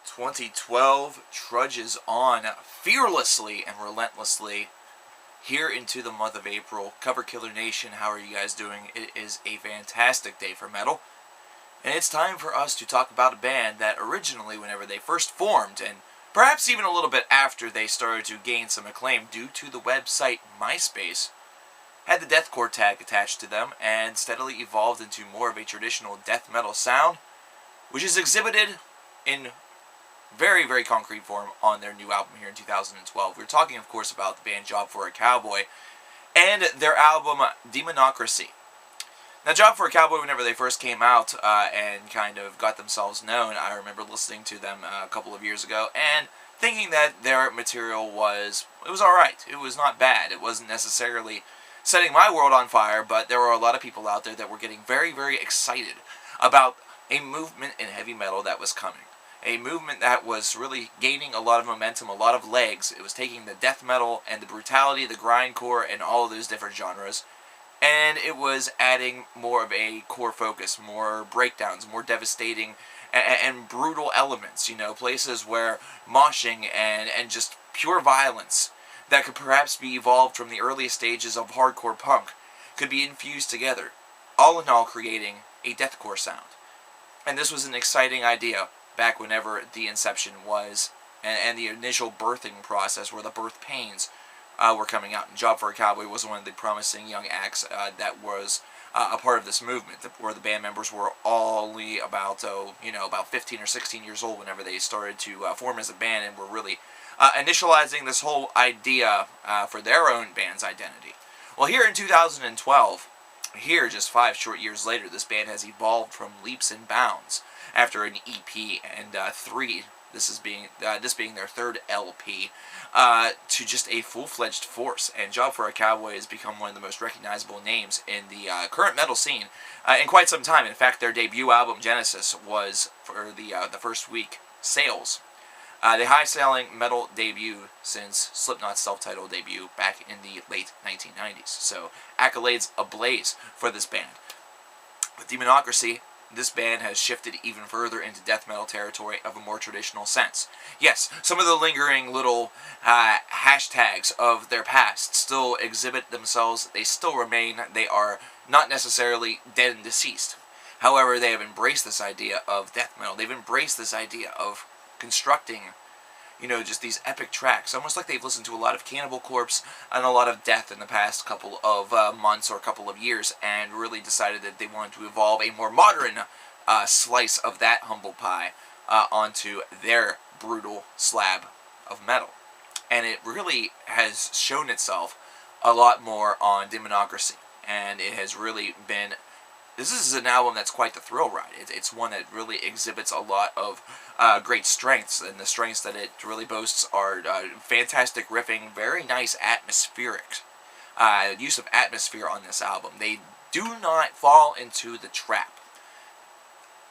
2012 trudges on fearlessly and relentlessly here into the month of April. Cover Killer Nation, how are you guys doing? It is a fantastic day for metal, and it's time for us to talk about a band that originally, whenever they first formed, and perhaps even a little bit after they started to gain some acclaim due to the website MySpace, had the deathcore tag attached to them and steadily evolved into more of a traditional death metal sound, which is exhibited in very, very concrete form on their new album here in 2012. We're talking, of course, about the band Job For A Cowboy and their album DEMONOCRACY. Now, Job For A Cowboy, whenever they first came out and kind of got themselves known, I remember listening to them a couple of years ago and thinking that their material was alright. It was not bad. It wasn't necessarily setting my world on fire, but there were a lot of people out there that were getting very, very excited about a movement in heavy metal that was coming. A movement that was really gaining a lot of momentum, a lot of legs. It was taking the death metal and the brutality, the grindcore, and all of those different genres, and it was adding more of a core focus, more breakdowns, more devastating and brutal elements, you know, places where moshing and just pure violence that could perhaps be evolved from the earliest stages of hardcore punk could be infused together, all in all creating a deathcore sound. And this was an exciting idea back whenever the inception was, and the initial birthing process, where the birth pains were coming out. And Job For A Cowboy was one of the promising young acts that was a part of this movement, where the band members were only about 15 or 16 years old whenever they started to form as a band, and were really initializing this whole idea for their own band's identity. Well, here in 2012, here just 5 short years later, this band has evolved from leaps and bounds after an EP and this being their third LP, to just a full-fledged force. And Job For A Cowboy has become one of the most recognizable names in the current metal scene in quite some time. In fact, their debut album, Genesis, was for the first week sales. The high-selling metal debut since Slipknot's self-titled debut back in the late 1990s. So, accolades ablaze for this band. With DEMONOCRACY, this band has shifted even further into death metal territory of a more traditional sense. Yes, some of the lingering little hashtags of their past still exhibit themselves. They still remain. They are not necessarily dead and deceased. However, they have embraced this idea of death metal. They've embraced this idea of constructing, just these epic tracks, almost like they've listened to a lot of Cannibal Corpse and a lot of Death in the past couple of months or couple of years, and really decided that they wanted to evolve a more modern slice of that humble pie onto their brutal slab of metal. And it really has shown itself a lot more on DEMONOCRACY, and it has really been... This is an album that's quite the thrill ride. It's one that really exhibits a lot of great strengths, and the strengths that it really boasts are fantastic riffing, very nice atmospheric use of atmosphere on this album. They do not fall into the trap.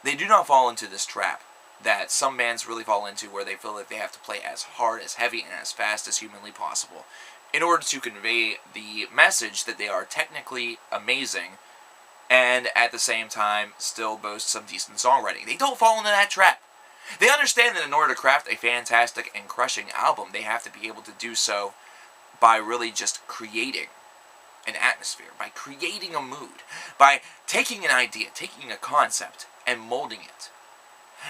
They do not fall into this trap that some bands really fall into, where they feel like they have to play as hard, as heavy, and as fast as humanly possible in order to convey the message that they are technically amazing, and at the same time still boast some decent songwriting. They don't fall into that trap. They understand that in order to craft a fantastic and crushing album, they have to be able to do so by really just creating an atmosphere, by creating a mood, by taking an idea, taking a concept, and molding it.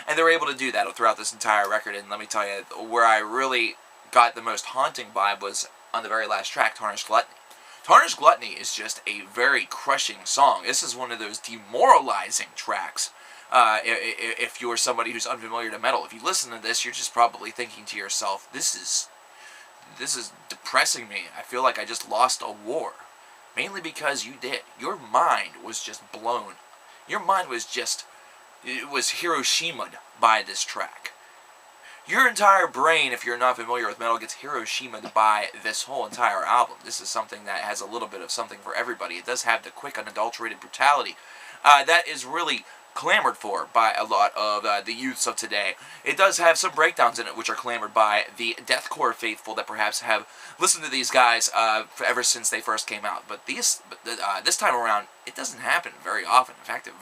And they're able to do that throughout this entire record, and let me tell you, where I really got the most haunting vibe was on the very last track, Tarnished Gluttony. Tarnished Gluttony is just a very crushing song. This is one of those demoralizing tracks. If you're somebody who's unfamiliar to metal, if you listen to this, you're just probably thinking to yourself, this is depressing me. I feel like I just lost a war. Mainly because you did. Your mind was just blown. Your mind was it was Hiroshimaed by this track. Your entire brain, if you're not familiar with metal, gets Hiroshimaed by this whole entire album. This is something that has a little bit of something for everybody. It does have the quick, unadulterated brutality that is really clamored for by a lot of the youths of today. It does have some breakdowns in it which are clamored by the deathcore faithful that perhaps have listened to these guys ever since they first came out. But this time around, it doesn't happen very often. In fact, it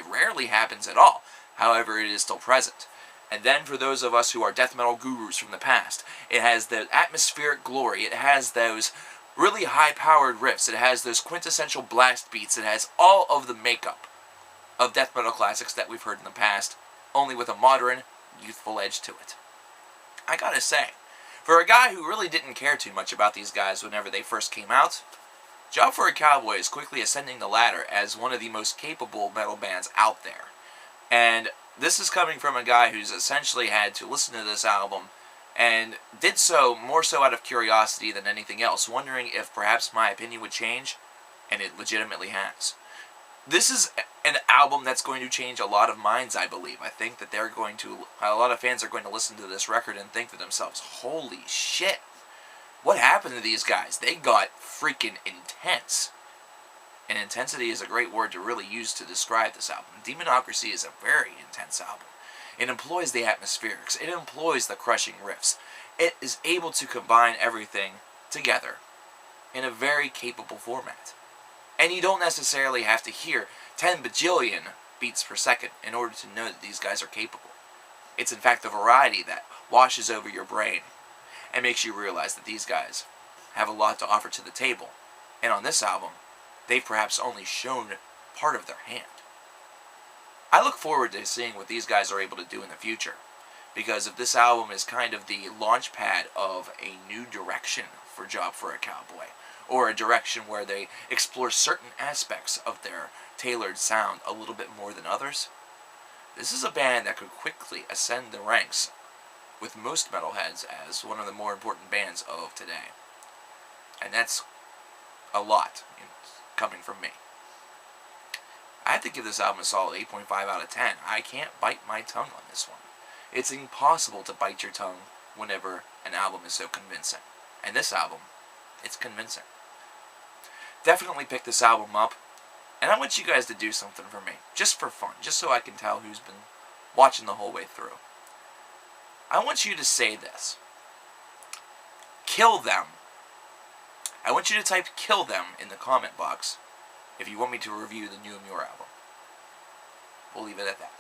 rarely happens at all. However, it is still present. And then for those of us who are death metal gurus from the past, it has the atmospheric glory, it has those really high-powered riffs, it has those quintessential blast beats, it has all of the makeup of death metal classics that we've heard in the past, only with a modern, youthful edge to it. I gotta say, for a guy who really didn't care too much about these guys whenever they first came out, Job for a Cowboy is quickly ascending the ladder as one of the most capable metal bands out there. And this is coming from a guy who's essentially had to listen to this album and did so more so out of curiosity than anything else, wondering if perhaps my opinion would change, and it legitimately has. This is an album that's going to change a lot of minds, I believe. I think that a lot of fans are going to listen to this record and think to themselves, holy shit, what happened to these guys? They got freaking intense. And intensity is a great word to really use to describe this album. Demonocracy is a very intense album. It employs the atmospherics. It employs the crushing riffs. It is able to combine everything together in a very capable format. And you don't necessarily have to hear 10 bajillion beats per second in order to know that these guys are capable. It's in fact the variety that washes over your brain and makes you realize that these guys have a lot to offer to the table. And on this album, they've perhaps only shown part of their hand. I look forward to seeing what these guys are able to do in the future, because if this album is kind of the launch pad of a new direction for Job for a Cowboy, or a direction where they explore certain aspects of their tailored sound a little bit more than others, this is a band that could quickly ascend the ranks with most metalheads as one of the more important bands of today. And that's a lot coming from me. I have to give this album a solid 8.5 out of 10. I can't bite my tongue on this one. It's impossible to bite your tongue whenever an album is so convincing. And this album, it's convincing. Definitely pick this album up. And I want you guys to do something for me, just for fun, just so I can tell who's been watching the whole way through. I want you to say this. Kill them. I want you to type "kill them" in the comment box if you want me to review the new Muir album. We'll leave it at that.